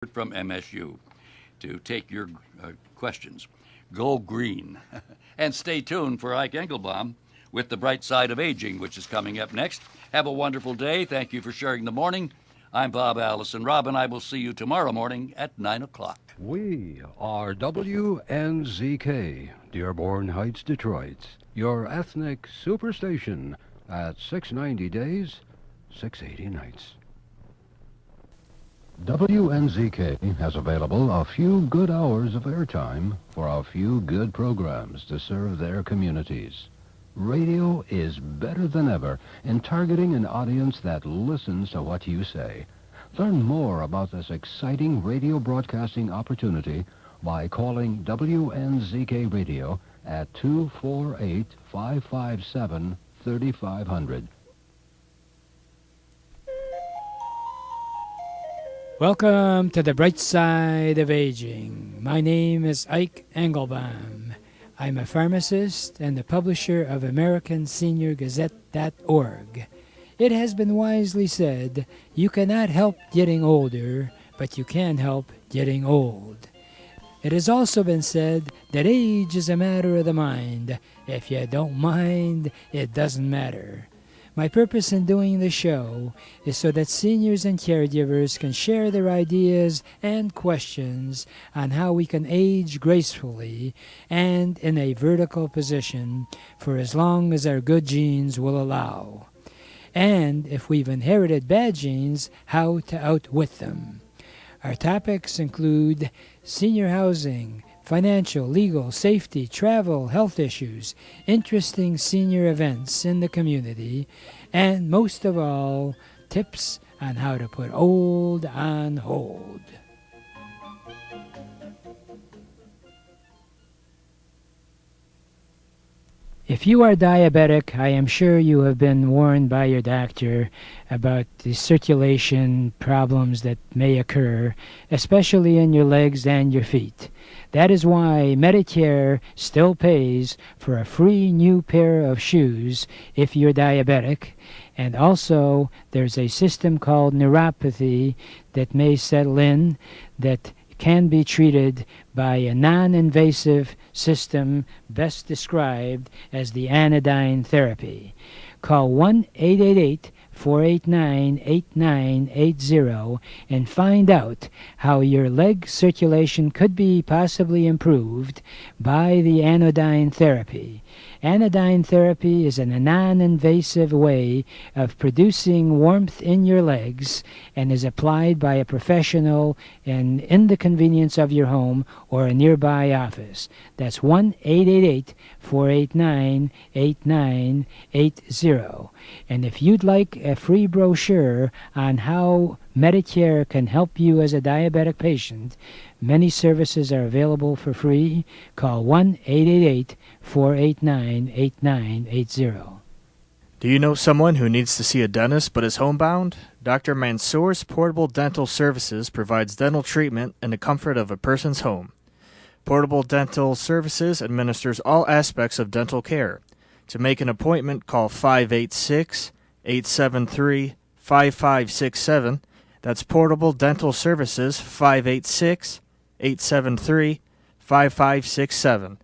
from MSU to take your questions. Go green. And stay tuned for Ike Engelbaum with The Bright Side of Aging, which is coming up next. Have a wonderful day. Thank you for sharing the morning. I'm Bob Allison. Rob and I will see you tomorrow morning at 9 o'clock. We are WNZK, Dearborn Heights, Detroit, your ethnic superstation at 690 days, 680 nights. WNZK has available a few good hours of airtime for a few good programs to serve their communities. Radio is better than ever in targeting an audience that listens to what you say. Learn more about this exciting radio broadcasting opportunity by calling WNZK Radio at 248-557-3500. Welcome to the Bright Side of Aging. My name is Ike Engelbaum. I'm a pharmacist and the publisher of AmericanSeniorGazette.org. It has been wisely said, you cannot help getting older, but you can help getting old. It has also been said that age is a matter of the mind. If you don't mind, it doesn't matter. My purpose in doing the show is so that seniors and caregivers can share their ideas and questions on how we can age gracefully and in a vertical position for as long as our good genes will allow. And if we've inherited bad genes, how to outwit them. Our topics include senior housing, financial, legal, safety, travel, health issues, interesting senior events in the community, and most of all, tips on how to put old on hold. If you are diabetic, I am sure you have been warned by your doctor about the circulation problems that may occur, especially in your legs and your feet. That is why Medicare still pays for a free new pair of shoes if you're diabetic. And also, there's a system called neuropathy that may settle in that can be treated by a non-invasive system best described as the anodyne therapy. Call 1-888-489-8980 and find out how your leg circulation could be possibly improved by the anodyne therapy. Anodyne therapy is a non-invasive way of producing warmth in your legs and is applied by a professional in the convenience of your home or a nearby office. That's 1-888-489-8980. And if you'd like a free brochure on how Medicare can help you as a diabetic patient, many services are available for free. Call 1-888-489-8980. Do you know someone who needs to see a dentist but is homebound? Dr. Mansour's Portable Dental Services provides dental treatment in the comfort of a person's home. Portable Dental Services administers all aspects of dental care. To make an appointment, call 586-873-5567. That's Portable Dental Services, 586-873-5567.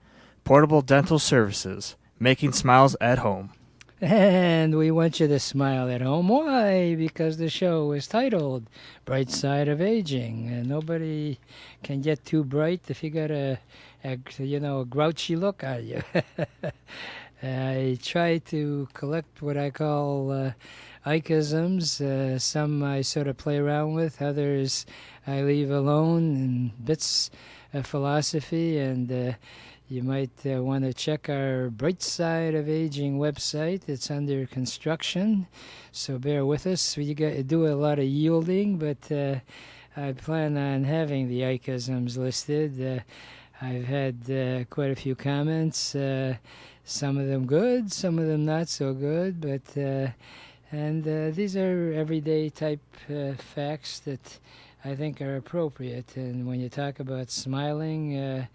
Portable Dental Services, making smiles at home. And we want you to smile at home. Why? Because the show is titled Bright Side of Aging. And nobody can get too bright if you got a grouchy look on you. I try to collect what I call Ikeisms. Some I sort of play around with. Others I leave alone, and bits of philosophy. And you might want to check our Bright Side of Aging website. It's under construction, so bear with us. We do a lot of yielding, but I plan on having the Ikeisms listed. I've had quite a few comments, some of them good, some of them not so good, but these are everyday type facts that I think are appropriate. And when you talk about smiling,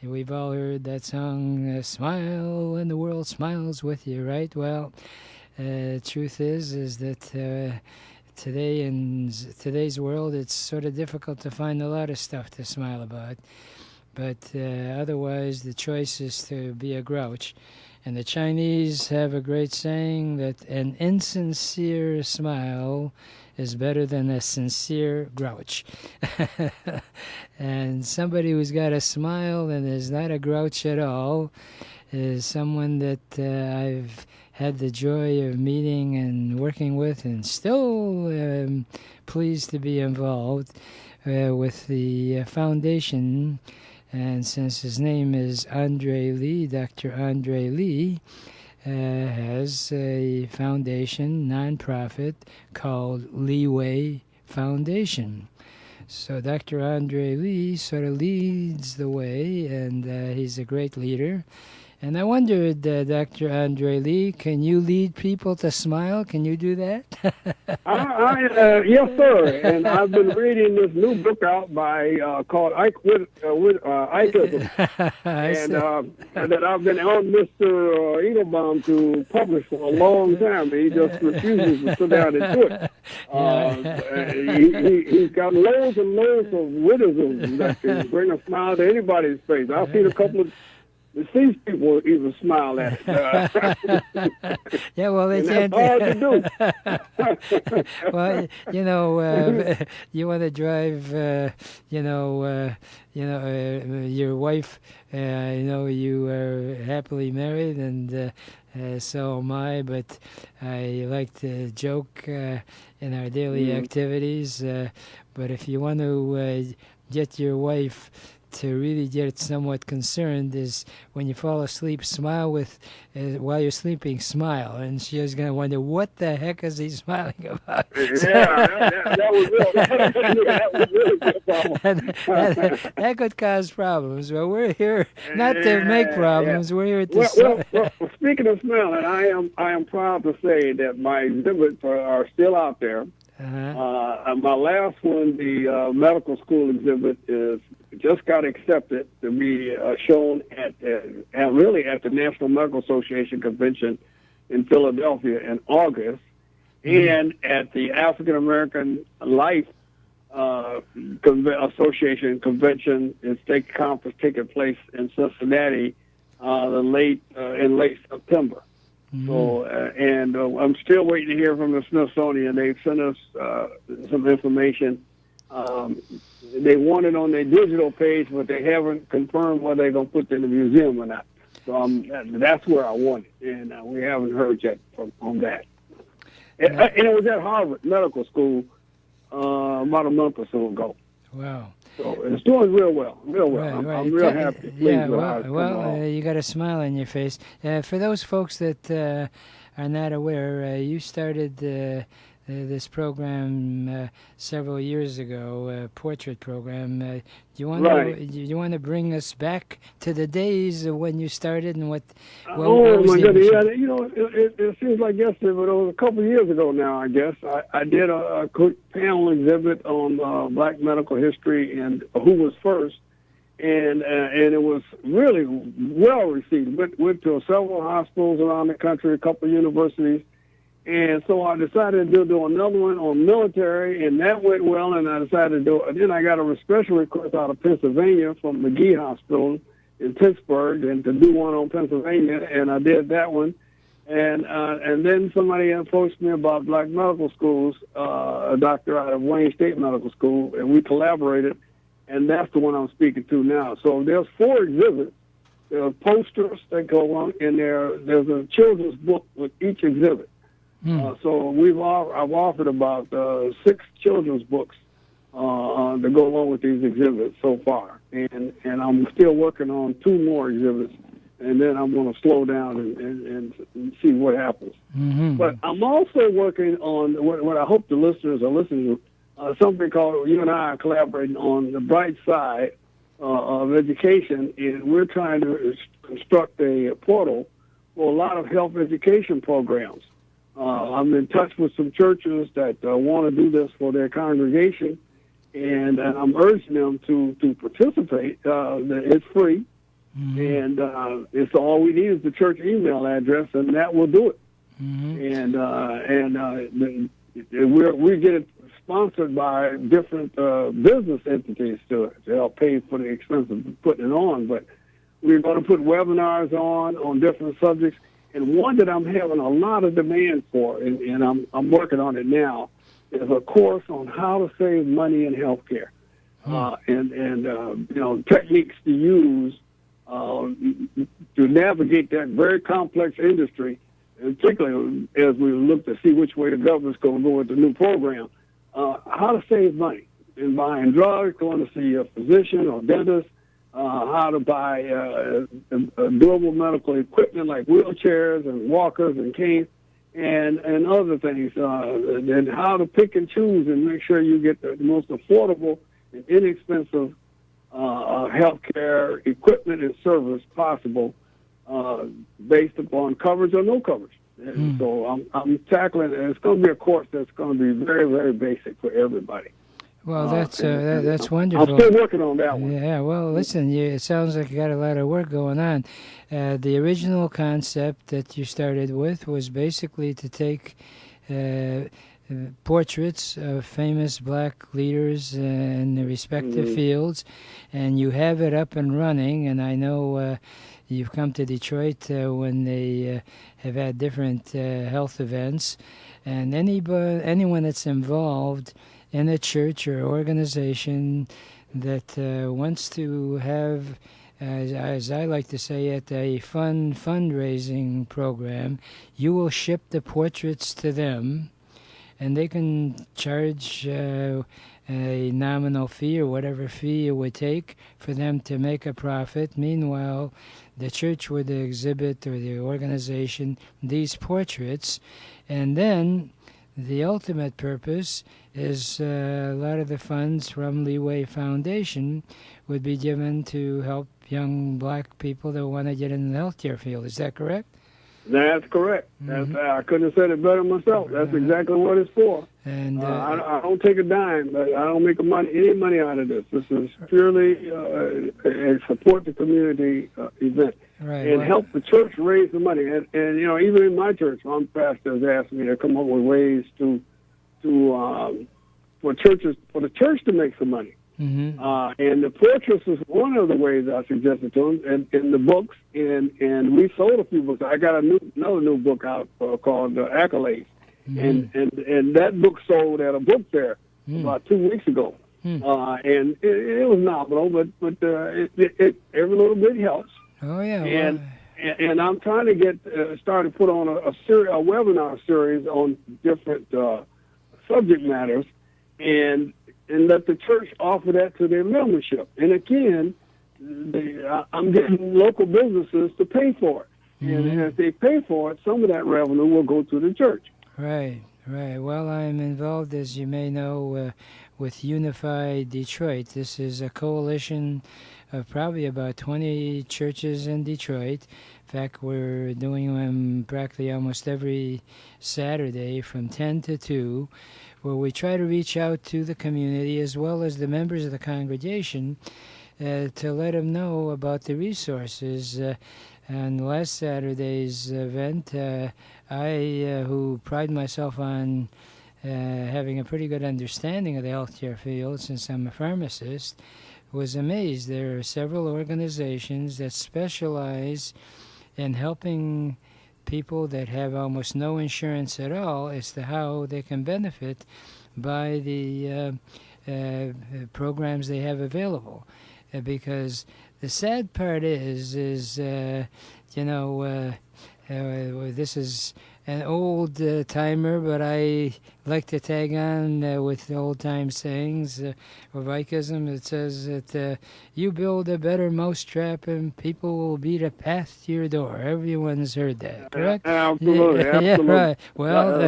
we've all heard that song, Smile and the World Smiles with You, right? Well, truth is that today in today's world, it's sort of difficult to find a lot of stuff to smile about. But otherwise, the choice is to be a grouch. And the Chinese have a great saying that an insincere smile is better than a sincere grouch. And somebody who's got a smile and is not a grouch at all is someone that I've had the joy of meeting and working with, and still pleased to be involved with the foundation. And since his name is Andre Lee, Dr. Andre Lee has a foundation, nonprofit, called Leeway Foundation. So Dr. Andre Lee sort of leads the way, and he's a great leader. And I wondered, Dr. Andre Lee, can you lead people to smile? Can you do that? Yes, sir. And I've been reading this new book out by called Ike Engelbaum, and that I've been on Mr. Engelbaum to publish for a long time. He just refuses to sit down and do it. He's got loads and loads of witticisms that can bring a smile to anybody's face. I've seen a couple of deceased people even smile at it. Yeah, well, they can't. That's hard to do. Well, you want to drive, your wife. You are happily married, and so am I. But I like to joke in our daily activities. But if you want to get your wife to really get somewhat concerned, is when you fall asleep, smile with while you're sleeping, smile, and she's going to wonder, what the heck is he smiling about? That was really good problem. That could cause problems. Well, we're here not to make problems. We're here to well, speaking of smiling, I am proud to say that my exhibits are still out there. My last one, the medical school exhibit, just got accepted to be shown at the National Medical Association convention in Philadelphia in August, and at the African American Life Association convention and state conference taking place in Cincinnati in late September. So, I'm still waiting to hear from the Smithsonian. They've sent us some information. They want it on their digital page, but they haven't confirmed whether they're going to put it in the museum or not. So that's where I want it, and we haven't heard yet on that. And it was at Harvard Medical School about a month or so ago. Wow. So it's doing real well. Right. I'm real happy. Yeah, you got a smile on your face. For those folks that are not aware, you started this program several years ago, portrait program. Do you want to bring us back to the days of when you started and what was my the goodness! original? It seems like yesterday, but it was a couple of years ago now. I guess I did a quick panel exhibit on Black medical history and who was first, and it was really well received. Went to several hospitals around the country, a couple of universities. And so I decided to do another one on military, and that went well, and I decided to do it. Then I got a special request out of Pennsylvania from McGee Hospital in Pittsburgh, and to do one on Pennsylvania, and I did that one. And then somebody approached me about Black medical schools, a doctor out of Wayne State Medical School, and we collaborated, and that's the one I'm speaking to now. So there's 4 exhibits. There are posters that go on, and there's a children's book with each exhibit. So I've offered about 6 children's books to go along with these exhibits so far, and I'm still working on 2 more exhibits, and then I'm going to slow down and see what happens. Mm-hmm. But I'm also working on what I hope the listeners are listening to, something called, you and I are collaborating on the bright side of education, and we're trying to construct a portal for a lot of health education programs. I'm in touch with some churches that want to do this for their congregation, and I'm urging them to participate. It's free, and it's all we need is the church email address, and that will do it. And we get it sponsored by different business entities to help pay for the expense of putting it on. But we're going to put webinars on different subjects, and one that I'm having a lot of demand for, and I'm working on it now, is a course on how to save money in healthcare, and techniques to use to navigate that very complex industry, and particularly as we look to see which way the government's going to go with the new program. How to save money in buying drugs, going to see a physician or dentist, how to buy durable medical equipment like wheelchairs and walkers and canes and other things, and how to pick and choose and make sure you get the most affordable and inexpensive health care equipment and service possible based upon coverage or no coverage. And so I'm tackling it. It's going to be a course that's going to be very, very basic for everybody. Well, that's wonderful. I'm still working on that one. Yeah, well, listen, it sounds like you got a lot of work going on. The original concept that you started with was basically to take portraits of famous black leaders in the respective fields, and you have it up and running. And I know you've come to Detroit when they have had different health events, and anyone that's involved in a church or organization that wants to have, as I like to say it, a fundraising program, you will ship the portraits to them, and they can charge a nominal fee or whatever fee it would take for them to make a profit. Meanwhile, the church would exhibit, or the organization, these portraits, and then the ultimate purpose is a lot of the funds from Leeway Foundation would be given to help young black people that want to get in the healthcare field. Is that correct? That's correct. I couldn't have said it better myself. That's exactly what it's for. And I don't take a dime, but I don't make any money out of this. This is purely a support the community event. Right, and help the church raise the money. And even in my church, one pastor has asked me to come up with ways for the church to make some money. And the portraits is one of the ways I suggested to them, and the books, and we sold a few books. I got another new book out called Accolades, and that book sold at a book fair about 2 weeks ago. And it was nominal, but every little bit helps. Oh yeah, and I'm trying to get started to put on a webinar series on different subject matters, and let the church offer that to their membership. And again, I'm getting local businesses to pay for it, and if they pay for it, some of that revenue will go to the church. Right. Well, I'm involved, as you may know, with Unified Detroit. This is a coalition of probably about 20 churches in Detroit. In fact, we're doing them practically almost every Saturday from 10 to 2, where we try to reach out to the community as well as the members of the congregation to let them know about the resources. And last Saturday's event, I, who pride myself on having a pretty good understanding of the healthcare field since I'm a pharmacist, was amazed. There are several organizations that specialize in helping people that have almost no insurance at all as to how they can benefit by the programs they have available. Because the sad part is this is an old timer, but I like to tag on with the old time sayings of Ikeism. It says that you build a better mousetrap and people will beat a path to your door. Everyone's heard that, correct? Absolutely. Yeah, right. Well,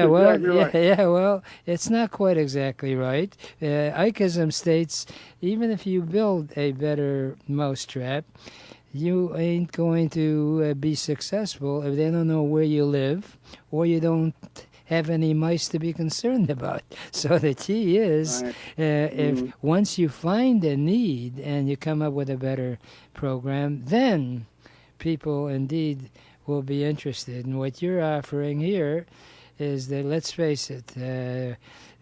right. Well, it's not quite exactly right. Ikeism states even if you build a better mousetrap, you ain't going to be successful if they don't know where you live or you don't have any mice to be concerned about. So the key is if once you find a need and you come up with a better program, then people indeed will be interested. And what you're offering here is that, let's face it,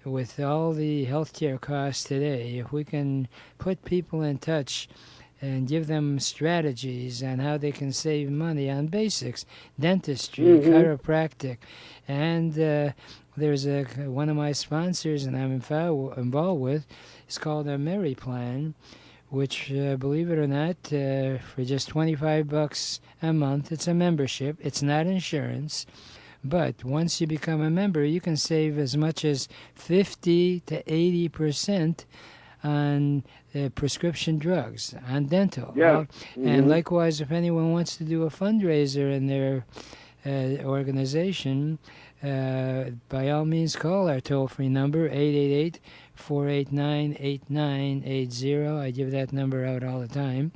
with all the healthcare costs today, if we can put people in touch and give them strategies on how they can save money on basics, dentistry, chiropractic, and there's one of my sponsors, and I'm involved with. It's called a Mary Plan, which, believe it or not, for just $25 a month, it's a membership. It's not insurance. But once you become a member, you can save as much as 50 to 80% on prescription drugs, on dental. Yeah. And likewise, if anyone wants to do a fundraiser in their organization, by all means call our toll-free number, 888-489-8980. I give that number out all the time,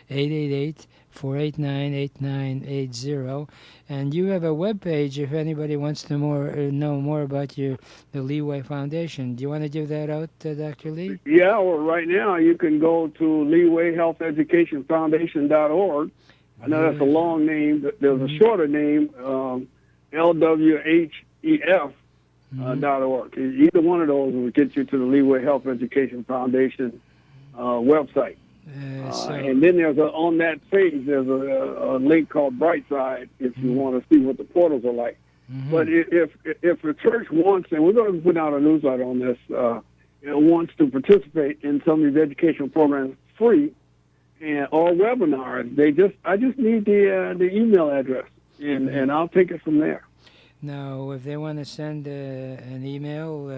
888-489-8980. And you have a web page if anybody wants to know more about the Leeway Foundation. Do you want to give that out, Dr. Lee? Yeah, well, right now you can go to leewayhealtheducationfoundation.org. I know that's a long name, but there's a shorter name, LWHEF.org. Either one of those will get you to the Leeway Health Education Foundation website. And then on that page, there's a link called Brightside if you want to see what the portals are like. But if the church wants, and we're going to put out a newsletter on this, wants to participate in some of these educational programs free or webinars, I just need the email address, and I'll take it from there. Now, if they want to send an email,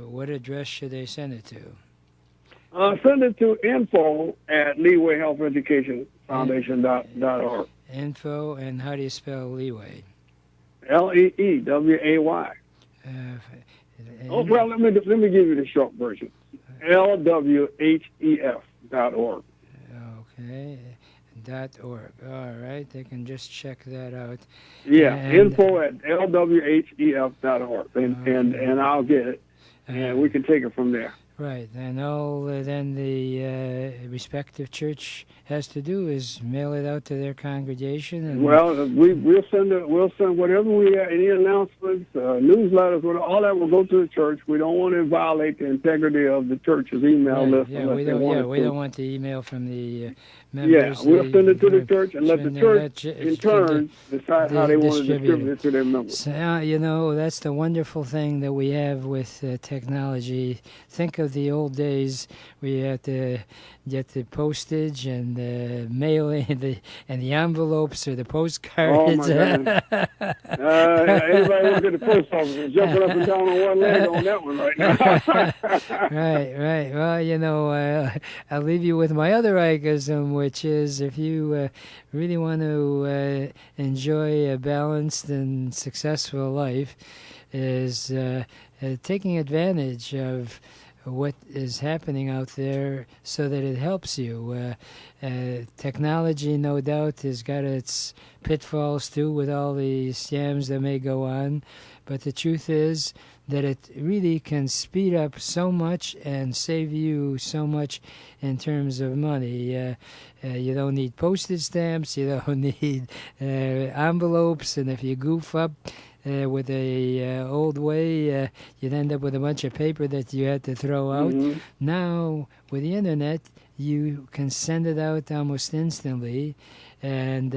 what address should they send it to? Send it to info@leewayhealtheducationfoundation.org. Info, and how do you spell Leeway? LEEWAY. Well, let me give you the short version. LWHEF.org. Okay. .org. All right, they can just check that out. Yeah, info@lwhef.org, and I'll get it, and we can take it from there. Right, and all then the respective church has to do is mail it out to their congregation. And we'll send whatever any announcements, newsletters, all that will go to the church. We don't want to violate the integrity of the church's email list. Yeah, we don't want the email from the members. Yeah, we'll send it to the church and let the church in turn decide how they want to distribute it to their members. So, that's the wonderful thing that we have with technology. Think of the old days where you had to get the postage and the mailing and the envelopes or the postcards. Oh, my goodness. Anybody look at the post office is jumping up and down on one leg on that one right now. Right. Well, I'll leave you with my other icism, which is if you really want to enjoy a balanced and successful life, is taking advantage of what is happening out there so that it helps you. Technology, no doubt, has got its pitfalls too with all the scams that may go on, but the truth is that it really can speed up so much and save you so much in terms of money. You don't need postage stamps, you don't need envelopes, and if you goof up with a old way, you'd end up with a bunch of paper that you had to throw out. Now, with the internet, you can send it out almost instantly, and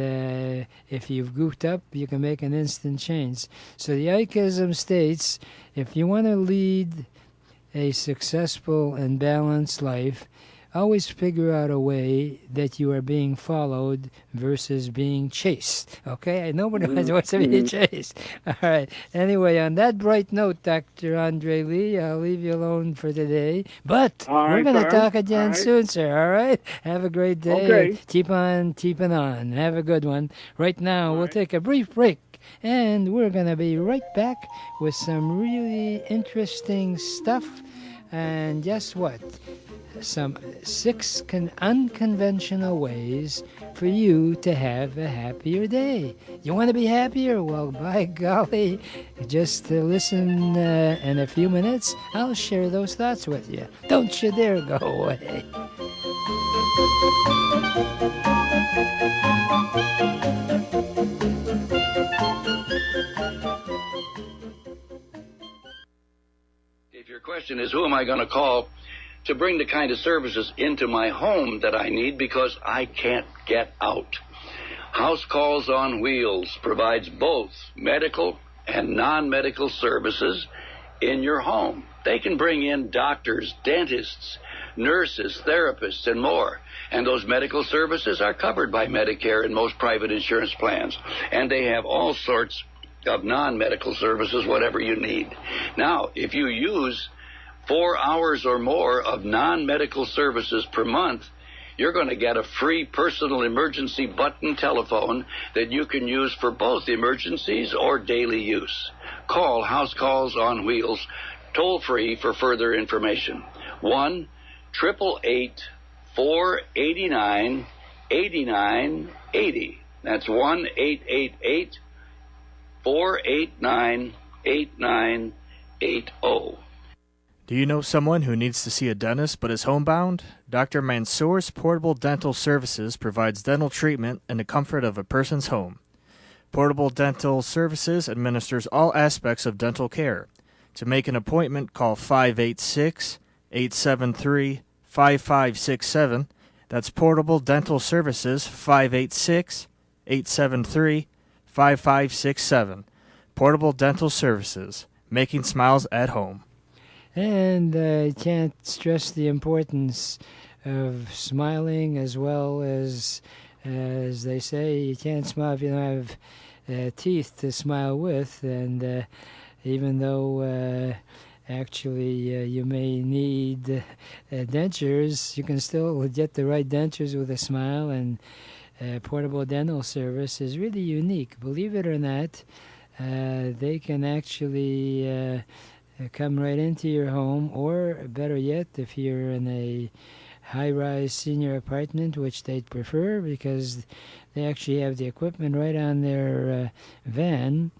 if you've goofed up, you can make an instant change. So the Ikeism states, if you want to lead a successful and balanced life, always figure out a way that you are being followed versus being chased. Okay? Nobody wants to be chased. All right. Anyway, on that bright note, Dr. Andre Lee, I'll leave you alone for today. But we're going to talk again soon, sir. All right? Have a great day. Okay. Keep on keeping on. Have a good one. Right now, we'll take a brief break. And we're going to be right back with some really interesting stuff. And guess what? Some 6 unconventional ways for you to have a happier day. You want to be happier? Well, by golly, just listen in a few minutes. I'll share those thoughts with you. Don't you dare go away. question is, who am I going to call to bring the kind of services into my home that I need because I can't get out? House Calls on Wheels provides both medical and non-medical services in your home. They can bring in doctors, dentists, nurses, therapists, and more. And those medical services are covered by Medicare and most private insurance plans. And they have all sorts of non-medical services, whatever you need. Now, if you use 4 hours or more of non-medical services per month, you're going to get a free personal emergency button telephone that you can use for both emergencies or daily use. Call House Calls on Wheels toll-free for further information. 1-888-489-8980. That's 1-888-489-8980. Do you know someone who needs to see a dentist but is homebound? Dr. Mansour's Portable Dental Services provides dental treatment in the comfort of a person's home. Portable Dental Services administers all aspects of dental care. To make an appointment, call 586-873-5567. That's Portable Dental Services, 586-873-5567. Portable Dental Services, making smiles at home. And I can't stress the importance of smiling, as well as they say, you can't smile if you don't have teeth to smile with. And even though actually you may need dentures, you can still get the right dentures with a smile. And Portable Dental Service is really unique. Believe it or not, they can actually come right into your home, or better yet, if you're in a high-rise senior apartment, which they'd prefer because they actually have the equipment right on their van.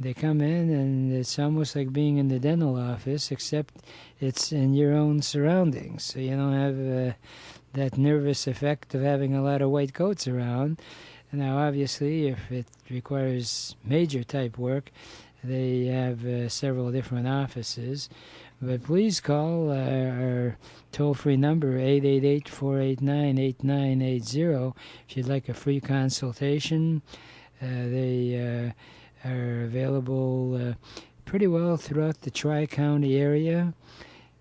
They come in and it's almost like being in the dental office, except it's in your own surroundings. So you don't have that nervous effect of having a lot of white coats around. Now, obviously, if it requires major type work, they have several different offices. But please call our toll-free number, 888-489-8980, if you'd like a free consultation. They are available pretty well throughout the Tri-County area.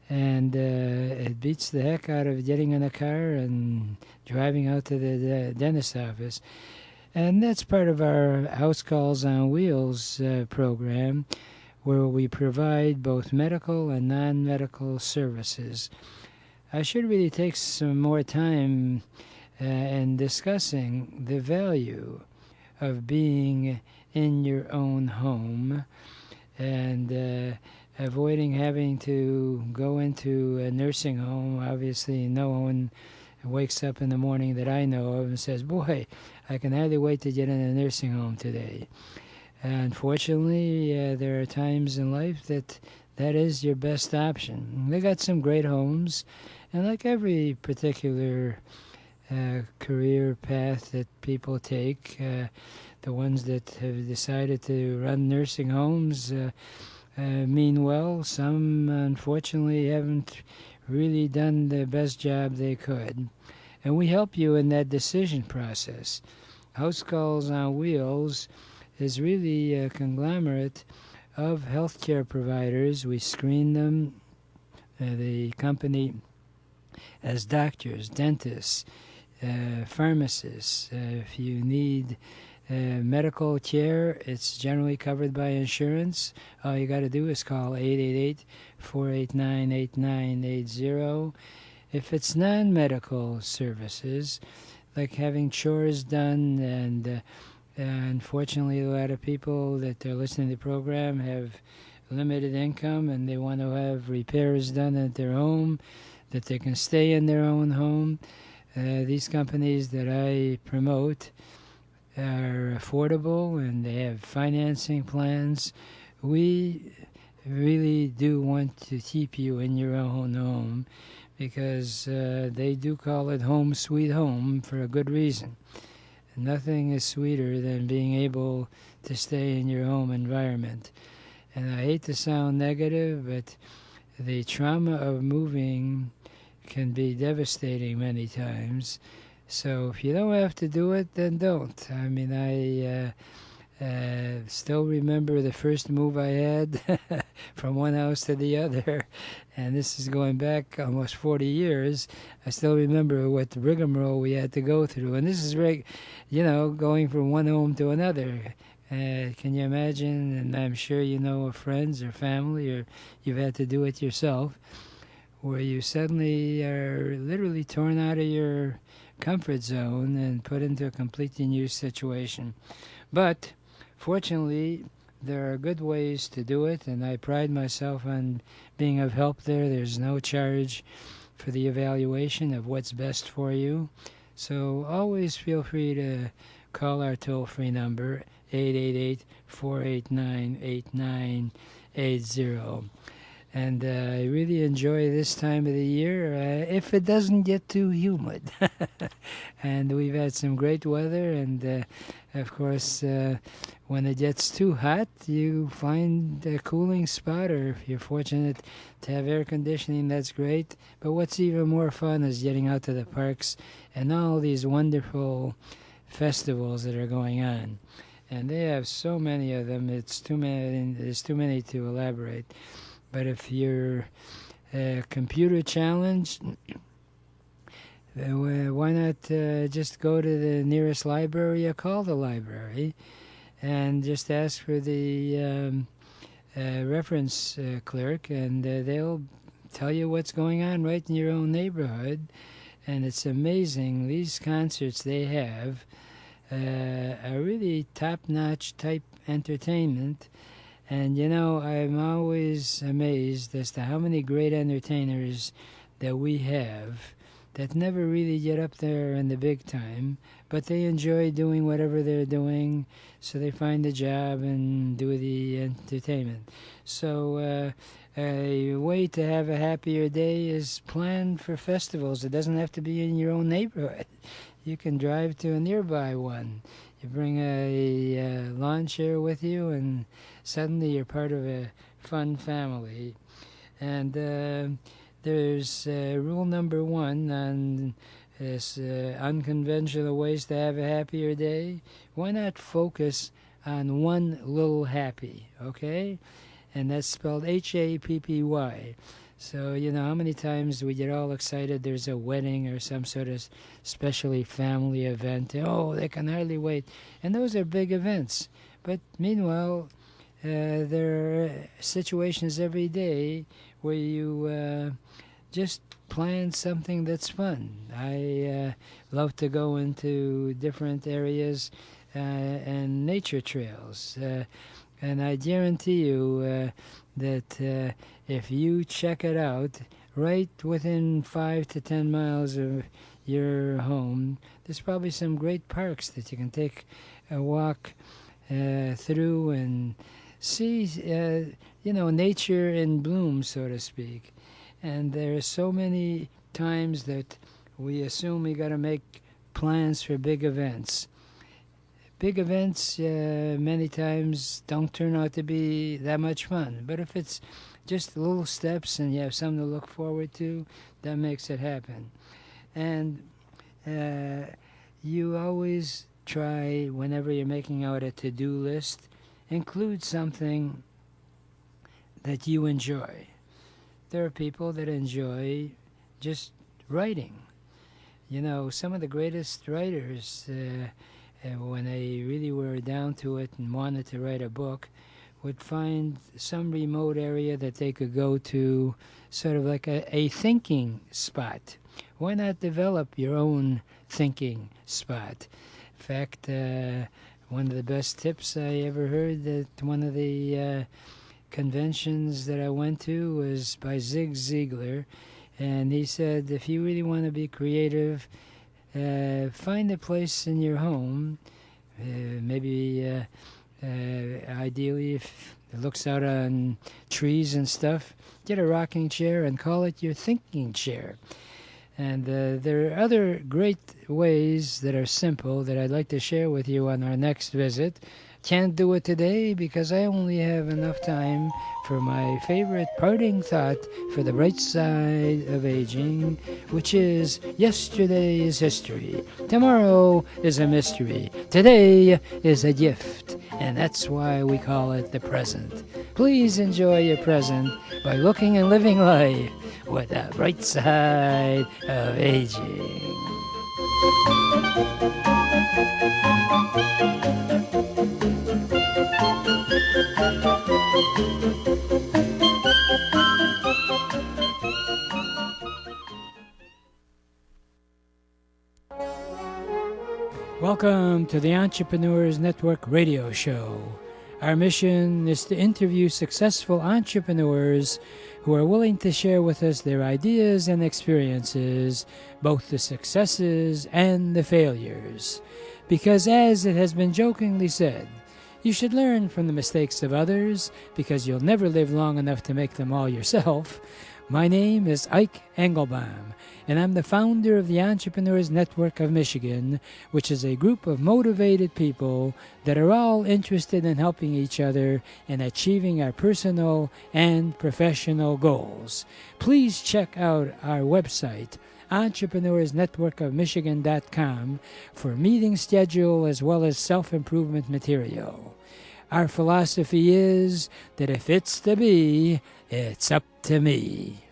And it beats the heck out of getting in a car and driving out to the dentist office. And that's part of our House Calls on Wheels program, where we provide both medical and non-medical services. I should really take some more time in discussing the value of being in your own home and avoiding having to go into a nursing home. Obviously, no one wakes up in the morning that I know of and says, boy, I can hardly wait to get in a nursing home today. Unfortunately, there are times in life that is your best option. They got some great homes, and like every particular career path that people take, the ones that have decided to run nursing homes mean well. Some, unfortunately, haven't really done the best job they could. And we help you in that decision process. House Calls on Wheels is really a conglomerate of healthcare providers. We screen them. The company has doctors, dentists, pharmacists. If you need medical care, it's generally covered by insurance. All you got to do is call 888-489-8980. If it's non-medical services, like having chores done, and unfortunately a lot of people that are listening to the program have limited income and they want to have repairs done at their home, that they can stay in their own home. These companies that I promote are affordable and they have financing plans. We really do want to keep you in your own home because they do call it home sweet home for a good reason. Nothing is sweeter than being able to stay in your home environment. And I hate to sound negative, but the trauma of moving can be devastating many times. So if you don't have to do it, then don't. I mean, I still remember the first move I had from one house to the other, and this is going back almost 40 years. I still remember what the rigmarole we had to go through, and this is going from one home to another. Can you imagine? And I'm sure you know of friends or family, or you've had to do it yourself, where you suddenly are literally torn out of your comfort zone and put into a completely new situation. But fortunately, there are good ways to do it, and I pride myself on being of help there. There's no charge for the evaluation of what's best for you. So always feel free to call our toll-free number, 888-489-8980. And I really enjoy this time of the year, if it doesn't get too humid. And we've had some great weather, and of course, when it gets too hot, you find a cooling spot, or if you're fortunate to have air conditioning, that's great. But what's even more fun is getting out to the parks and all these wonderful festivals that are going on. And they have so many of them, there's too many to elaborate. But if you're computer challenged, why not just go to the nearest library or call the library and just ask for the reference clerk, and they'll tell you what's going on right in your own neighborhood. And it's amazing. These concerts they have are really top-notch type entertainment. And, I'm always amazed as to how many great entertainers that we have that never really get up there in the big time, but they enjoy doing whatever they're doing, so they find a job and do the entertainment. So a way to have a happier day is plan for festivals. It doesn't have to be in your own neighborhood. You can drive to a nearby one. You bring a lawn chair with you, and suddenly you're part of a fun family. And there's rule number 1 on this unconventional ways to have a happier day. Why not focus on one little happy, okay? And that's spelled Happy. So, how many times we get all excited there's a wedding or some sort of specially family event. Oh, they can hardly wait. And those are big events. But meanwhile, there are situations every day where you just plan something that's fun. I love to go into different areas and nature trails. And I guarantee you that if you check it out, right within 5 to 10 miles of your home, there's probably some great parks that you can take a walk through and see, nature in bloom, so to speak. And there are so many times that we assume we got to make plans for big events. Big events many times don't turn out to be that much fun. But if it's just little steps and you have something to look forward to, that makes it happen. And you always try, whenever you're making out a to-do list, include something that you enjoy. There are people that enjoy just writing. Some of the greatest writers, when they really were down to it and wanted to write a book, would find some remote area that they could go to, sort of like a thinking spot. Why not develop your own thinking spot? In fact, one of the best tips I ever heard at one of the conventions that I went to was by Zig Ziglar, and he said, if you really want to be creative, find a place in your home, maybe ideally if it looks out on trees and stuff, get a rocking chair and call it your thinking chair. And there are other great ways that are simple that I'd like to share with you on our next visit can't do it today because I only have enough time for my favorite parting thought for the bright side of aging, which is yesterday is history, tomorrow is a mystery, today is a gift, and that's why we call it the present. Please enjoy your present by looking and living life with the bright side of aging. Welcome to the Entrepreneurs Network radio show. Our mission is to interview successful entrepreneurs who are willing to share with us their ideas and experiences, both the successes and the failures. Because as it has been jokingly said, you should learn from the mistakes of others because you'll never live long enough to make them all yourself. My name is Ike Engelbaum, and I'm the founder of the Entrepreneurs Network of Michigan, which is a group of motivated people that are all interested in helping each other in achieving our personal and professional goals. Please check out our website, entrepreneursnetworkofmichigan.com, for meeting schedule as well as self-improvement material. Our philosophy is that if it's to be, it's up to me.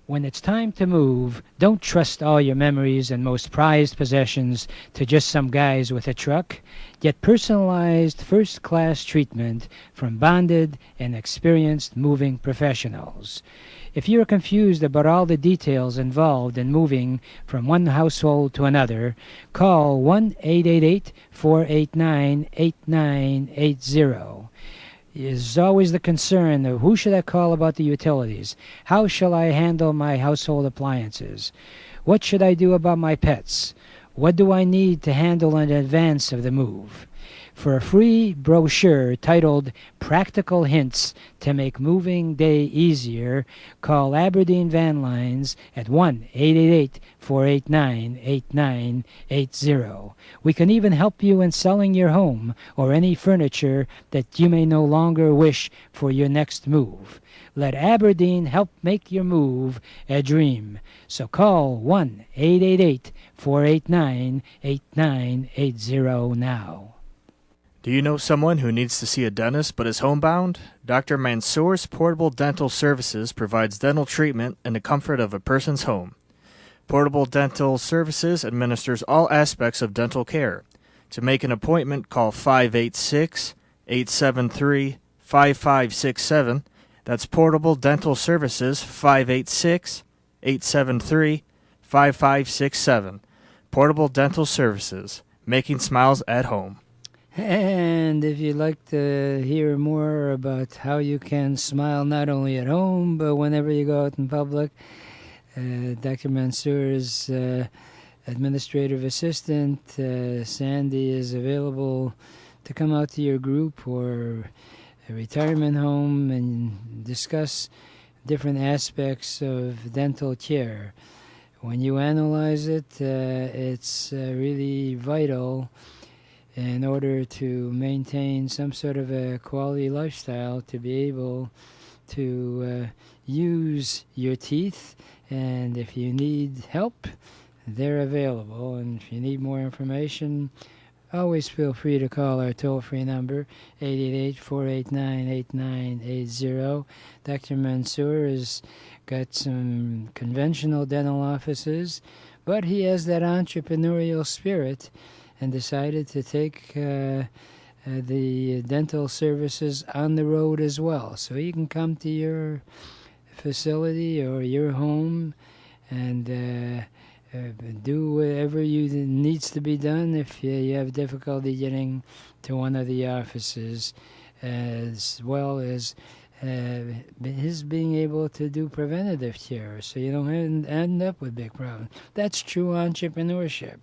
When it's time to move, don't trust all your memories and most prized possessions to just some guys with a truck. Get personalized first-class treatment from bonded and experienced moving professionals. If you're confused about all the details involved in moving from one household to another, call 1-888-489-8980. Is always the concern of who should I call about the utilities? How shall I handle my household appliances? What should I do about my pets? What do I need to handle in advance of the move? For a free brochure titled Practical Hints to Make Moving Day Easier, call Aberdeen Van Lines at 1-888-489-8980. We can even help you in selling your home or any furniture that you may no longer wish for your next move. Let Aberdeen help make your move a dream. So call 1-888-489-8980 now. Do you know someone who needs to see a dentist but is homebound? Dr. Mansour's Portable Dental Services provides dental treatment in the comfort of a person's home. Portable Dental Services administers all aspects of dental care. To make an appointment, call 586-873-5567. That's Portable Dental Services, 586-873-5567. Portable Dental Services, making smiles at home. And if you'd like to hear more about how you can smile not only at home, but whenever you go out in public, Dr. Mansour's administrative assistant, Sandy, is available to come out to your group or a retirement home and discuss different aspects of dental care. When you analyze it, it's really vital in order to maintain some sort of a quality lifestyle, to be able to use your teeth. And if you need help, they're available. And if you need more information, always feel free to call our toll-free number, 888-489-8980. Dr. Mansour has got some conventional dental offices, but he has that entrepreneurial spirit and decided to take the dental services on the road as well. So you can come to your facility or your home and do whatever needs to be done if you have difficulty getting to one of the offices, as well as his being able to do preventative care so you don't end up with big problems. That's true entrepreneurship.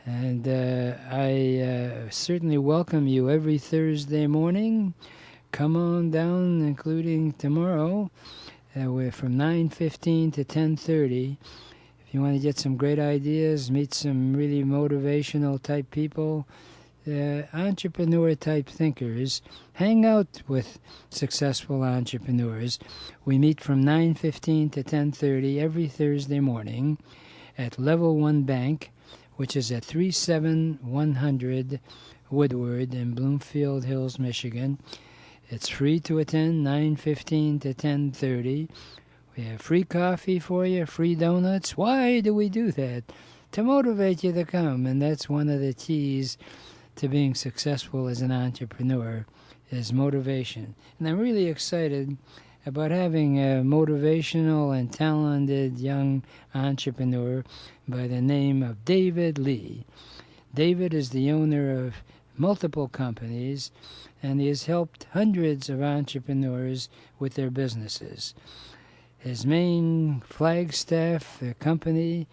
And I certainly welcome you every Thursday morning. Come on down, including tomorrow, We're from 9:15 to 10:30. If you want to get some great ideas, meet some really motivational type people, entrepreneur type thinkers, hang out with successful entrepreneurs. We meet from 9:15 to 10:30 every Thursday morning at Level 1 Bank, which is at 37100 Woodward in Bloomfield Hills, Michigan. It's free to attend, 9:15 to 10:30. We have free coffee for you, free donuts. Why do we do that? To motivate you to come, and that's one of the keys to being successful as an entrepreneur, is motivation. And I'm really excited about having a motivational and talented young entrepreneur by the name of David Lee. David is the owner of multiple companies, and he has helped hundreds of entrepreneurs with their businesses. His main flagstaff company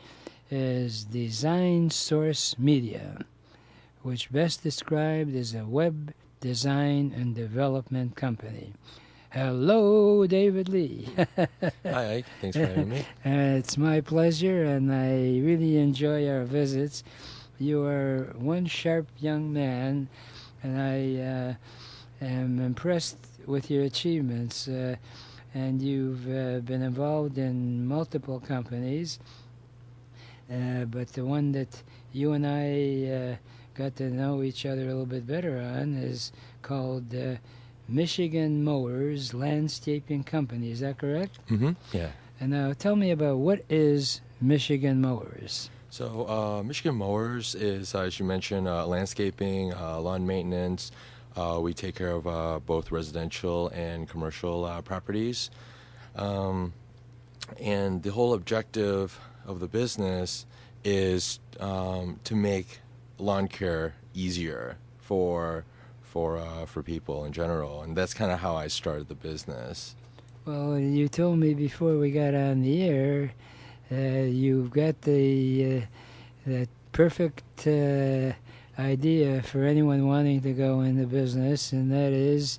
is Design Source Media, which best described as a web design and development company. Hello, David Lee. Hi, Ike. Thanks for having me. It's my pleasure, and I really enjoy our visits. You are one sharp young man, and I am impressed with your achievements. And you've been involved in multiple companies, but the one that you and I got to know each other a little bit better on is called Michigan Mowers Landscaping Company. Is that correct? Mm-hmm. Yeah. And now tell me about what is Michigan Mowers. So Michigan Mowers is, as you mentioned, landscaping, lawn maintenance. We take care of both residential and commercial properties. And the whole objective of the business is to make lawn care easier for people in general. And that's kind of how I started the business. Well, you told me before we got on the air, you've got the perfect idea for anyone wanting to go into business, and that is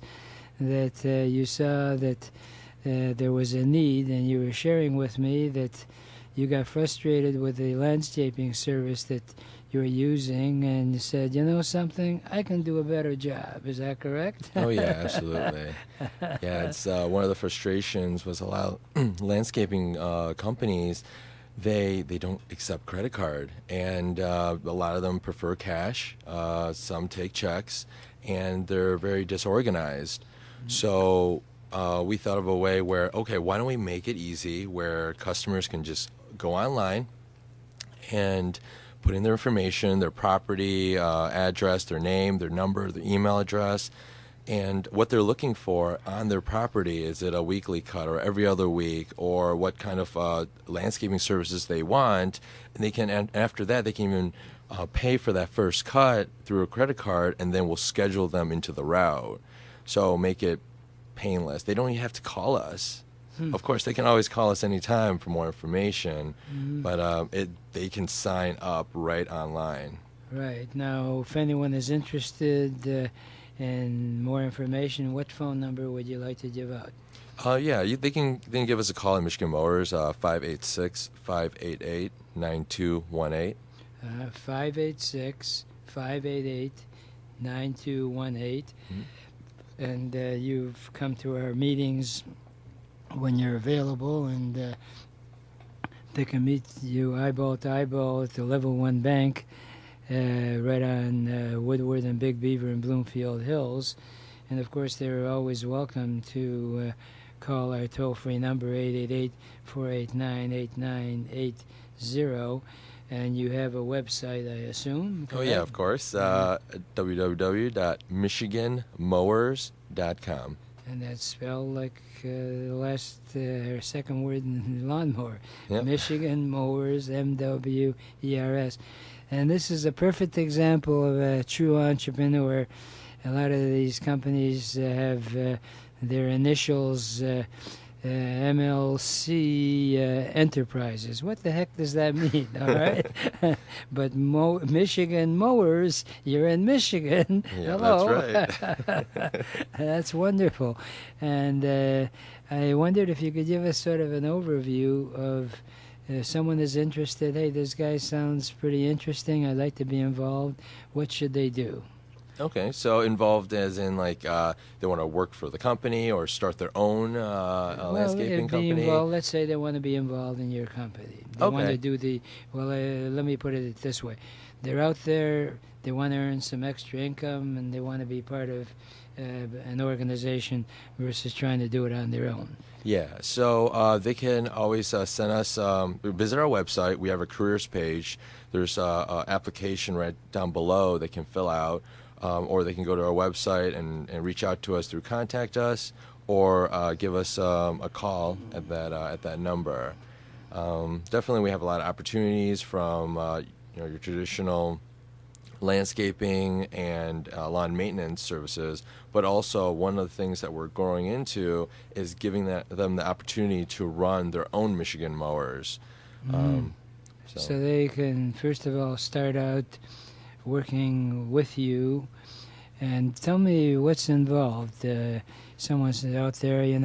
that you saw that there was a need, and you were sharing with me that you got frustrated with the landscaping service that you were using, and you said, you know something, I can do a better job. Is that correct? Oh, yeah, absolutely. Yeah, it's one of the frustrations was a lot of landscaping companies, they don't accept credit card, and a lot of them prefer cash. Some take checks, and they're very disorganized. Mm-hmm. So we thought of a way where, okay, why don't we make it easy where customers can just go online and put in their information, their property, address, their name, their number, their email address, and what they're looking for on their property. Is it a weekly cut or every other week, or what kind of landscaping services they want, and they can. And after that, they can even pay for that first cut through a credit card, and then we'll schedule them into the route. So make it painless. They don't even have to call us. Of course, they can always call us anytime for more information, but they can sign up right online. Right. Now, if anyone is interested in more information, what phone number would you like to give out? Yeah, they can give us a call at Michigan Mowers, 586-588-9218. 586-588-9218. And you've come to our meetings when you're available, and they can meet you eyeball to eyeball at the Level 1 Bank right on Woodward and Big Beaver in Bloomfield Hills. And of course, they're always welcome to call our toll-free number, 888-489-8980. And you have a website, I assume? Oh, yeah, of course. www.michiganmowers.com. And that's spelled like the last or second word in lawnmower. Yep. Michigan Mowers, M-W-E-R-S. And this is a perfect example of a true entrepreneur. A lot of these companies have their initials MLC Enterprises. What the heck does that mean? All right, but Michigan Mowers, you're in Michigan. Yeah, Hello. that's right. That's wonderful. And I wondered if you could give us sort of an overview of if someone is interested. Hey, this guy sounds pretty interesting. I'd like to be involved. What should they do? Okay, so involved as in like they want to work for the company or start their own landscaping company? Involved, let's say they want to be involved in your company. They want to Okay. do the, well, let me put it this way. They're out there, they want to earn some extra income, and they want to be part of an organization versus trying to do it on their own. Yeah, so they can always send us, visit our website. We have a careers page. There's an application right down below they can fill out. Or they can go to our website and reach out to us through Contact Us, or give us a call at that number. Definitely, we have a lot of opportunities from your traditional landscaping and lawn maintenance services, but also one of the things that we're growing into is giving them the opportunity to run their own Michigan mowers. So they can, first of all, start out working with you. And tell me what's involved. Someone's out there, they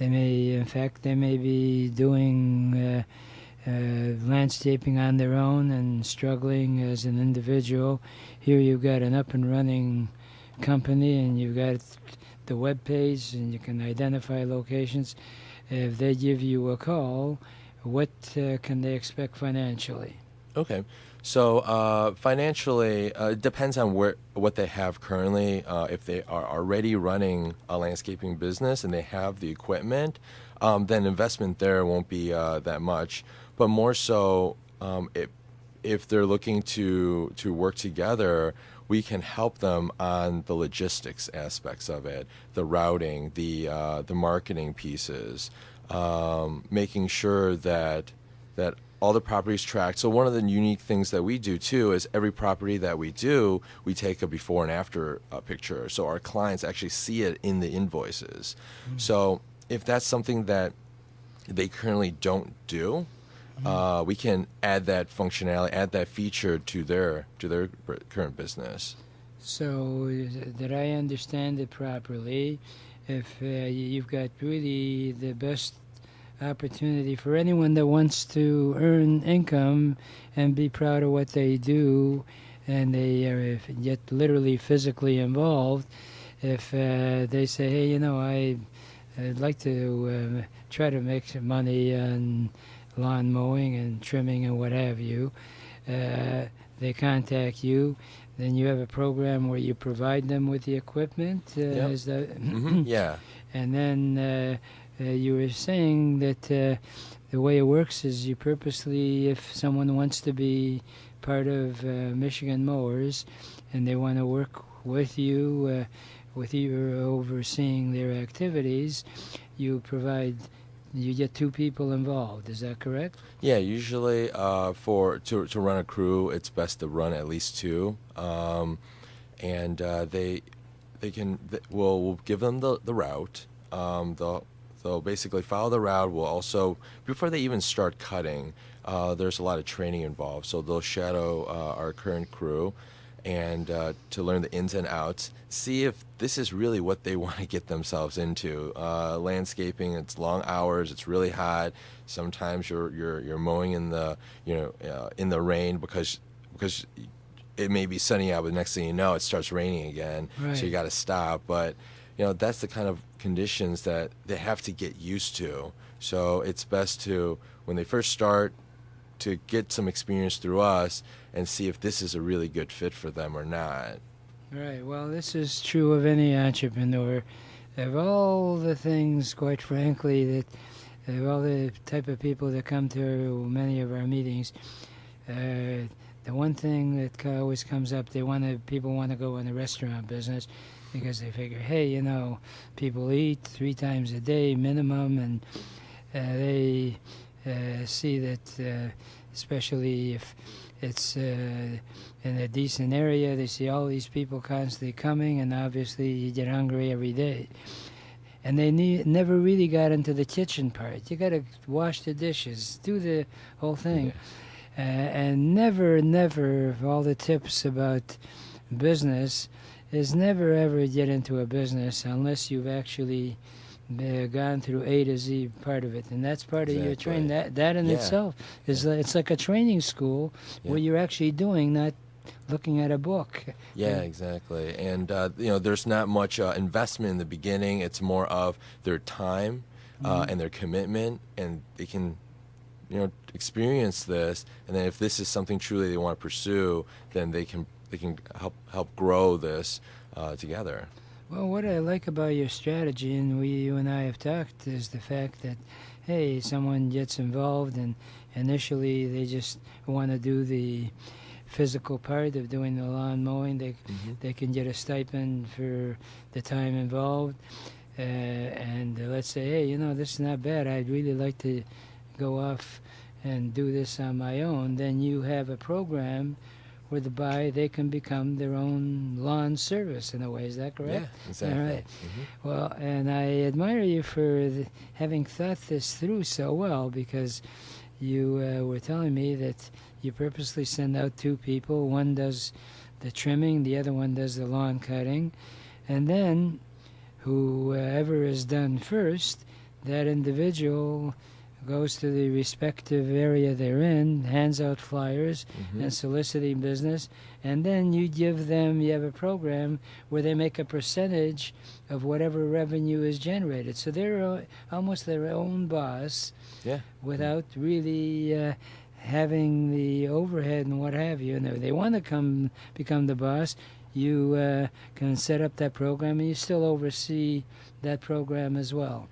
may be doing landscaping on their own and struggling as an individual. Here you've got an up and running company, and you've got the web page, and you can identify locations. If they give you a call, what can they expect financially? Okay. So financially, it depends on what they have currently. If they are already running a landscaping business and they have the equipment, then investment there won't be that much. But more so, if they're looking to work together, we can help them on the logistics aspects of it, the routing, the marketing pieces, making sure that all the properties tracked. So one of the unique things that we do too is every property that we do, we take a before and after picture, so our clients actually see it in the invoices. So if that's something that they currently don't do, we can add that functionality, add that feature to their current business. So did I understand it properly? If you've got really the best opportunity for anyone that wants to earn income and be proud of what they do, and they get literally physically involved, if they say, hey, I'd like to try to make some money on lawn mowing and trimming and what have you, they contact you, then you have a program where you provide them with the equipment. Yep. Is that Yeah. And then you were saying that the way it works is you purposely, if someone wants to be part of Michigan Mowers and they want to work with you overseeing their activities, you get two people involved. Is that correct? Yeah, usually to run a crew, it's best to run at least two, and we'll give them the route. They'll basically follow the route. We'll also, before they even start cutting, there's a lot of training involved. So they'll shadow our current crew and to learn the ins and outs, see if this is really what they want to get themselves into. Landscaping, it's long hours, it's really hot. Sometimes you're mowing in the in the rain because it may be sunny out, but next thing you know, it starts raining again. Right. So you got to stop. But that's the kind of conditions that they have to get used to. So it's best to, when they first start, to get some experience through us and see if this is a really good fit for them or not. Right. Well, this is true of any entrepreneur. Of all the things, quite frankly, of all the type of people that come to many of our meetings, the one thing that always comes up, people want to go in the restaurant business because they figure, hey, people eat 3 times a day minimum, and they see that, especially if it's in a decent area, they see all these people constantly coming, and obviously you get hungry every day. and they never really got into the kitchen part. You got to wash the dishes, do the whole thing. And never, all the tips about business is never ever get into a business unless you've actually gone through A to Z part of it, and that's part of your training. That in itself is it's like a training school where you're actually doing, not looking at a book. Yeah, exactly. And there's not much investment in the beginning. It's more of their time and their commitment, and they can experience this, and then if this is something truly they want to pursue, then they can help grow this together. Well, what I like about your strategy, and you and I have talked, is the fact that, hey, someone gets involved, and initially they just want to do the physical part of doing the lawn mowing. They can get a stipend for the time involved, and let's say, hey, this is not bad. I'd really like to go off and do this on my own. Then you have a program whereby they can become their own lawn service in a way. Is that correct? Yeah, exactly. All right. Well, and I admire you for having thought this through so well, because you were telling me that you purposely send out two people. One does the trimming, the other one does the lawn cutting, and then whoever is done first, that individual goes to the respective area they're in, hands out flyers and soliciting business, and then you have a program where they make a percentage of whatever revenue is generated. So they're almost their own boss without really having the overhead and what have you. And if they want to become the boss, you can set up that program, and you still oversee that program as well.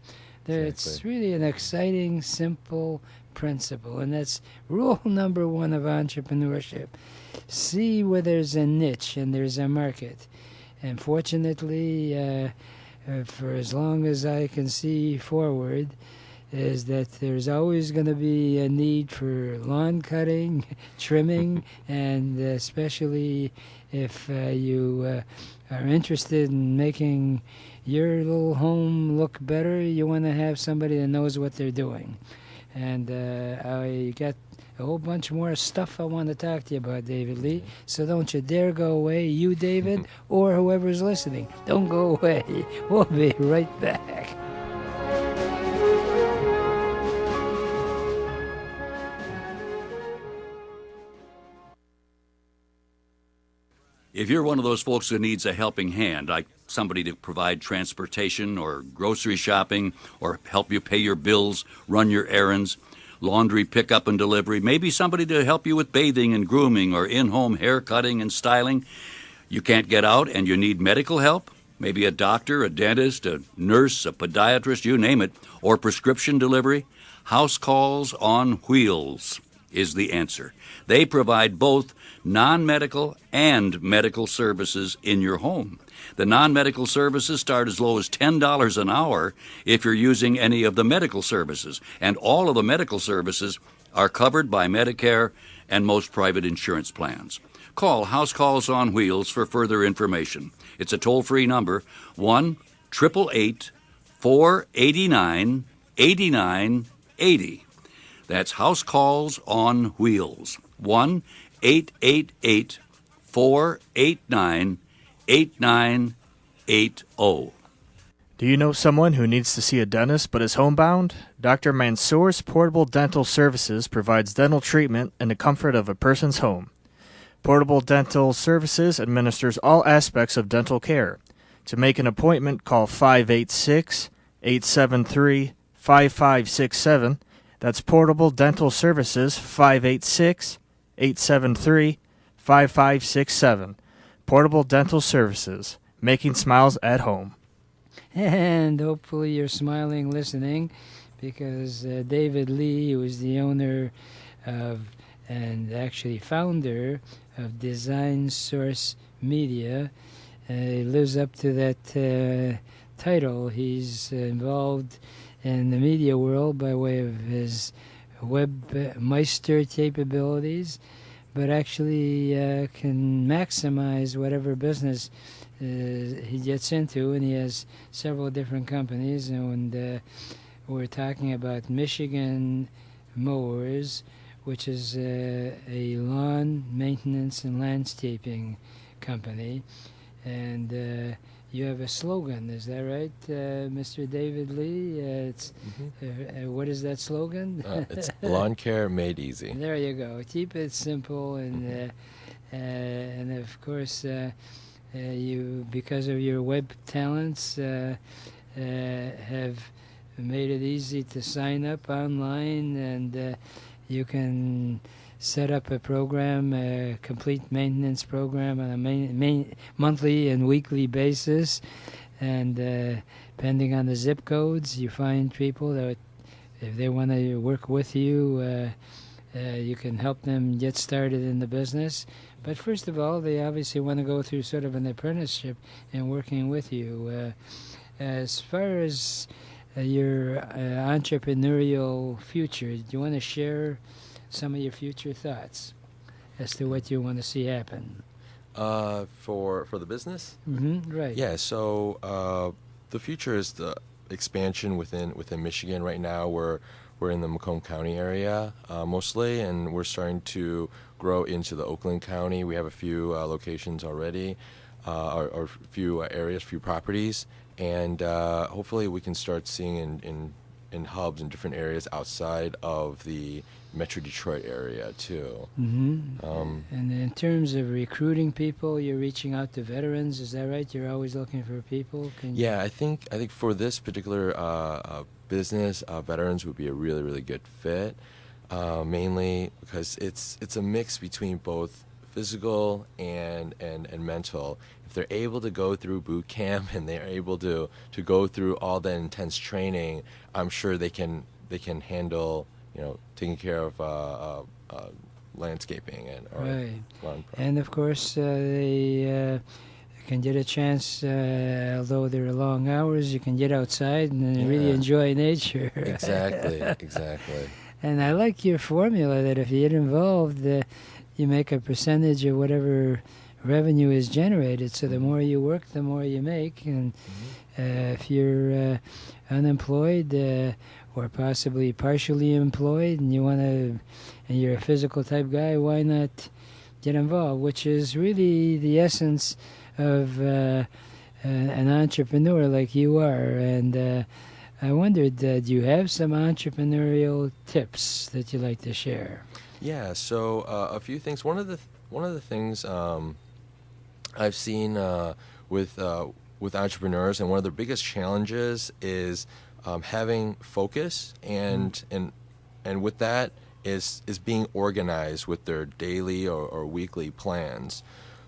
It's really an exciting, simple principle, and that's rule number one of entrepreneurship. See where there's a niche and there's a market. And fortunately, for as long as I can see forward, is that there's always going to be a need for lawn cutting, trimming, and especially if you are interested in making your little home look better, you want to have somebody that knows what they're doing. And I got a whole bunch more stuff I want to talk to you about, David Lee. So don't you dare go away, you, David, or whoever's listening. Don't go away. We'll be right back. If you're one of those folks who needs a helping hand, like somebody to provide transportation or grocery shopping or help you pay your bills, run your errands, laundry pickup and delivery, maybe somebody to help you with bathing and grooming or in-home hair cutting and styling, you can't get out and you need medical help, maybe a doctor, a dentist, a nurse, a podiatrist, you name it, or prescription delivery, House Calls on Wheels is the answer. They provide both non-medical and medical services in your home. The non-medical services start as low as $10 an hour if you're using any of the medical services, and all of the medical services are covered by Medicare and most private insurance plans. Call House Calls on Wheels for further information. It's a toll-free number, 1-888-489-8980. That's House Calls on Wheels, 1-888-489-8980. Do you know someone who needs to see a dentist but is homebound? Dr. Mansour's Portable Dental Services provides dental treatment in the comfort of a person's home. Portable Dental Services administers all aspects of dental care. To make an appointment, call 586-873-5567. That's Portable Dental Services, 586-873-5567. Portable Dental Services, making smiles at home. And hopefully you're smiling listening, because David Lee, who is the owner of and actually founder of Design Source Media, lives up to that title. He's involved in the media world by way of his webmeister capabilities, but actually can maximize whatever business he gets into, and he has several different companies, and we're talking about Michigan Mowers, which is a lawn maintenance and landscaping company, and you have a slogan, is that right, Mr. David Lee? What is that slogan? It's lawn care made easy. There you go. Keep it simple, and of course, you, because of your web talents, have made it easy to sign up online, and you can set up a program, a complete maintenance program on a monthly and weekly basis, and depending on the zip codes, you find people that if they want to work with you, you can help them get started in the business. But first of all, they obviously want to go through sort of an apprenticeship in working with you. As far as your entrepreneurial future, do you want to share some of your future thoughts as to what you want to see happen? For the business? Right. Yeah, so the future is the expansion within Michigan. Right now we're in the Macomb County area mostly, and we're starting to grow into the Oakland County. We have a few locations already, or few areas, few properties, and hopefully we can start seeing in hubs in different areas outside of the Metro Detroit area too. And in terms of recruiting people, you're reaching out to veterans, is that right? You're always looking for people? Yeah, I think for this particular business, veterans would be a really, really good fit, mainly because it's a mix between both physical and mental. If they're able to go through boot camp and they're able to go through all that intense training, I'm sure they can handle, taking care of landscaping and lawn. And of course, they can get a chance, although there are long hours, you can get outside and really enjoy nature. Exactly. And I like your formula that if you get involved, you make a percentage of whatever revenue is generated. So the more you work, the more you make. And if you're unemployed or possibly partially employed, and and you're a physical type guy, why not get involved? Which is really the essence of an entrepreneur like you are. And I wondered, do you have some entrepreneurial tips that you'd like to share? Yeah, so a few things. One of the things I've seen with entrepreneurs, and one of their biggest challenges is having focus, and with that is being organized with their daily or weekly plans.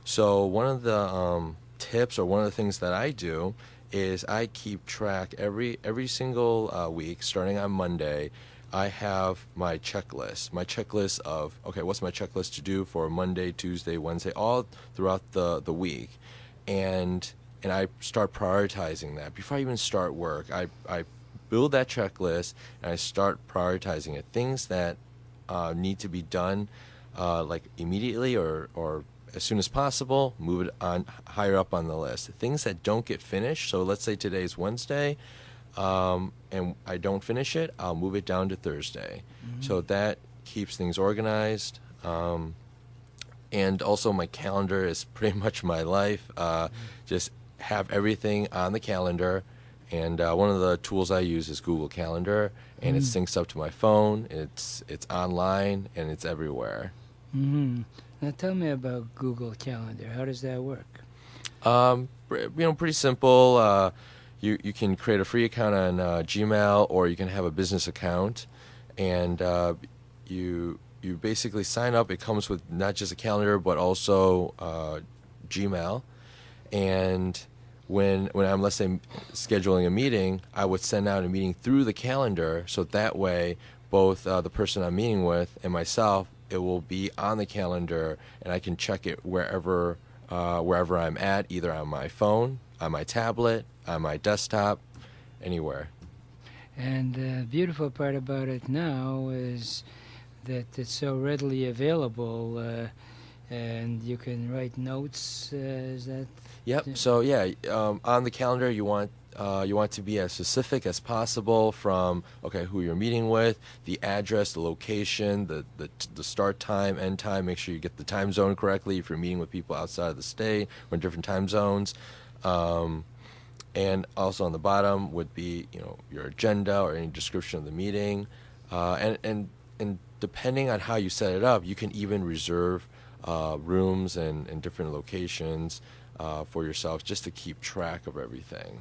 So one of the tips, or one of the things that I do, is I keep track every single week, starting on Monday. I have my checklist of, okay, what's my checklist to do for Monday, Tuesday, Wednesday, all throughout the week, and I start prioritizing that before I even start work. I build that checklist and I start prioritizing it. Things that need to be done like immediately or as soon as possible, move it on higher up on the list. Things that don't get finished, so let's say today's Wednesday, and I don't finish it, I'll move it down to Thursday. So that keeps things organized. And also my calendar is pretty much my life. Just have everything on the calendar. And one of the tools I use is Google Calendar, and it syncs up to my phone. It's online, and it's everywhere. Now tell me about Google Calendar. How does that work? Pretty simple. You can create a free account on Gmail, or you can have a business account, and you basically sign up. It comes with not just a calendar, but also Gmail. And when I'm, let's say, scheduling a meeting, I would send out a meeting through the calendar, so that way both the person I'm meeting with and myself, it will be on the calendar, and I can check it wherever I'm at, either on my phone, on my tablet, on my desktop, anywhere. And the beautiful part about it now is that it's so readily available, and you can write notes. Is that Yep. So yeah, on the calendar you want to be as specific as possible from who you're meeting with, the address, the location, the start time, end time. Make sure you get the time zone correctly if you're meeting with people outside of the state or in different time zones. And also on the bottom would be your agenda or any description of the meeting, and depending on how you set it up, you can even reserve rooms and different locations for yourselves just to keep track of everything.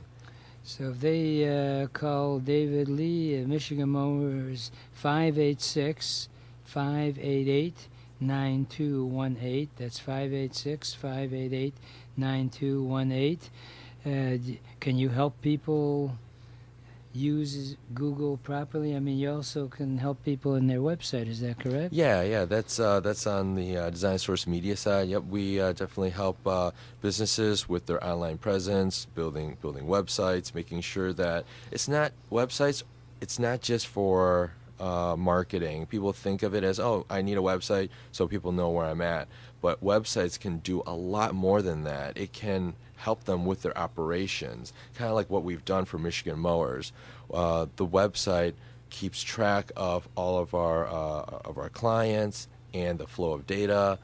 So if they call David Lee at Michigan Mowers 586-588-9218, that's 586-588-9218. Can you help people use Google properly? I mean, you also can help people in their website. Is that correct? Yeah, that's on the Design Source Media side. Yep, we definitely help businesses with their online presence, building websites, making sure that it's not just for marketing. People think of it as, oh, I need a website so people know where I'm at. But websites can do a lot more than that. It can help them with their operations, kind of like what we've done for Michigan Mowers. The website keeps track of all of our clients and the flow of data.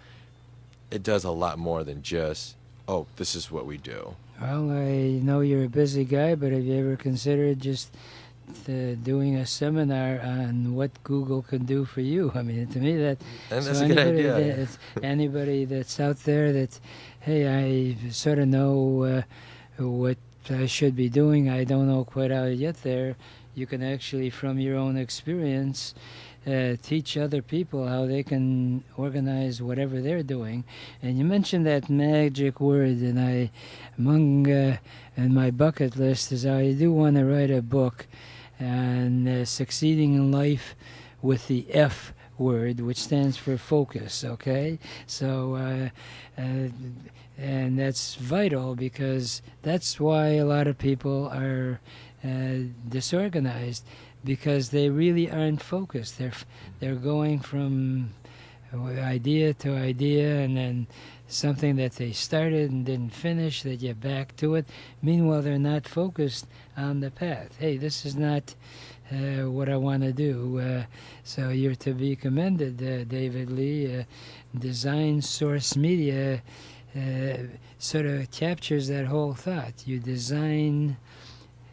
It does a lot more than just, oh, this is what we do. Well, I know you're a busy guy, but have you ever considered just doing a seminar on what Google can do for you? I mean, to me, And that's a good idea. Anybody that's out there that, hey, I sort of know what I should be doing, I don't know quite how to get there, you can actually, from your own experience, teach other people how they can organize whatever they're doing. And you mentioned that magic word, and among in my bucket list is I do want to write a book on succeeding in life with the F word, which stands for focus, okay? So, and that's vital because that's why a lot of people are disorganized, because they really aren't focused. They're going from idea to idea, and then something that they started and didn't finish, they get back to it. Meanwhile, they're not focused on the path. Hey, this is not what I want to do. So you're to be commended, David Lee. Design Source Media sort of captures that whole thought. You design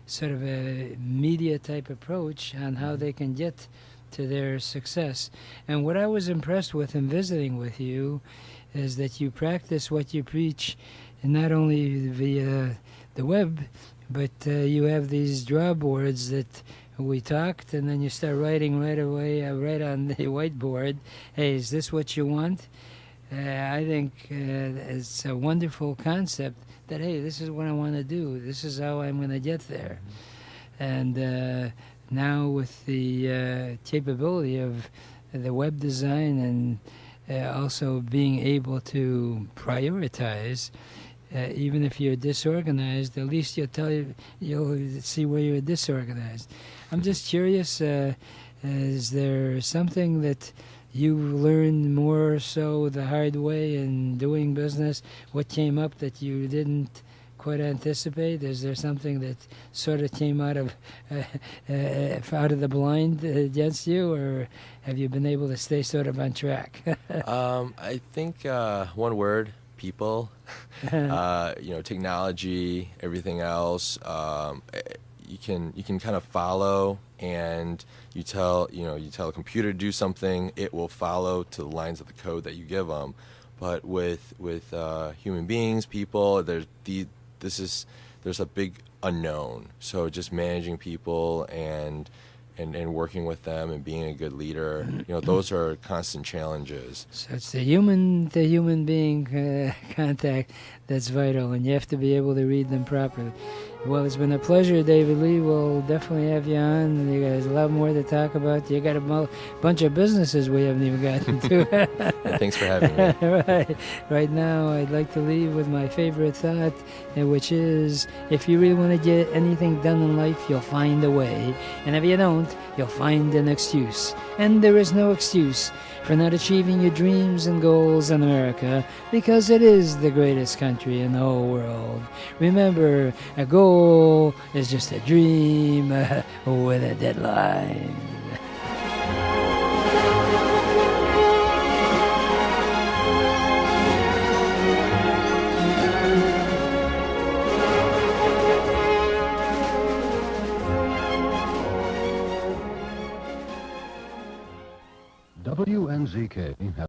sort of a media type approach on how they can get to their success. And what I was impressed with in visiting with you is that you practice what you preach, and not only via the web, but you have these draw boards that we talked, and then you start writing right away, right on the whiteboard. Hey, is this what you want? I think it's a wonderful concept that, hey, this is what I want to do. This is how I'm going to get there. And now with the capability of the web design and also being able to prioritize, even if you're disorganized, at least you'll see where you're disorganized. I'm just curious, is there something that you learned more so the hard way in doing business? What came up that you didn't quite anticipate? Is there something that sort of came out of the blind against you, or have you been able to stay sort of on track? I think one word: people. Technology, everything else. You can kind of follow, and you tell a computer to do something, it will follow to the lines of the code that you give them. But with human beings, people, there's a big unknown. So just managing people and working with them and being a good leader, those are constant challenges. So it's the human being contact that's vital, and you have to be able to read them properly. Well, it's been a pleasure, David Lee. We'll definitely have you on. You guys a lot more to talk about. You got a bunch of businesses we haven't even gotten to. Yeah, thanks for having me. Right now, I'd like to leave with my favorite thought, which is, if you really want to get anything done in life, you'll find a way. And if you don't, you'll find an excuse. And there is no excuse for not achieving your dreams and goals in America, because it is the greatest country in the whole world. Remember, a goal is just a dream with a deadline. WNZK has